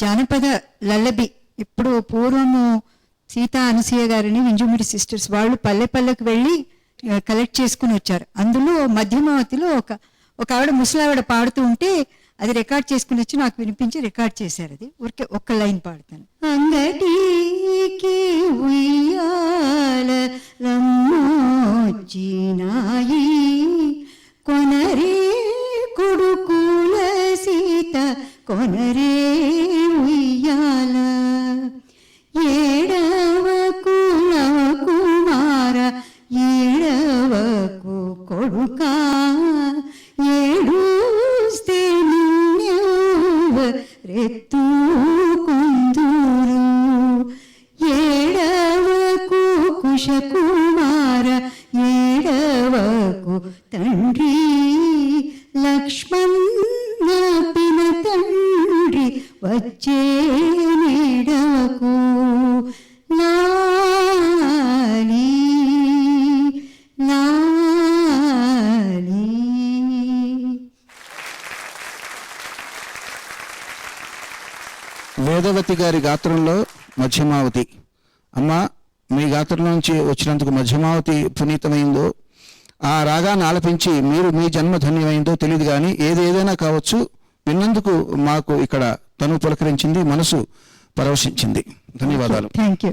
జానపద లల్లబి. ఇప్పుడు పూర్వము సీతా అనసూయ గారిని వింజమూరి సిస్టర్స్ వాళ్ళు పల్లె పల్లెకు వెళ్ళి కలెక్ట్ చేసుకుని వచ్చారు. అందులో మధ్యమావతిలో ఒక ఆవిడ ముసలావిడ పాడుతూ ఉంటే అది రికార్డ్ చేసుకుని వచ్చి నాకు వినిపించి రికార్డ్ చేశారు. అది ఊరికే ఒక్క లైన్ పాడతాను. అంగటికి ఉయ్యాలమ్మొచ్చినాయి కొనరే కొడుకుల సీత కొనరే ఉయ్యాల ఏడవకు కుమార ఏడవకు కొడుకా ఏడుస్తే నిన్నెవరెత్తుకుందురు ఏడవకు కుశకుమార ఏడవకు తండ్రి లక్ష్మణ పిన తండ్రి వచ్చే నీడవకు లాలి లాలి. వేదవతి గారి గాత్రంలో మధ్యమావతి. అమ్మ, మీ గాత్రం నుంచి వచ్చినందుకు మధ్యమావతి పునీతమైందో, ఆ రాగాన్ని ఆలపించి మీరు మీ జన్మ ధన్యమైందో తెలియదు, కానీ ఏదేదైనా కావచ్చు, విన్నందుకు మాకు ఇక్కడ తను పులకరించింది, మనసు పరవశించింది. ధన్యవాదాలు. Thank you.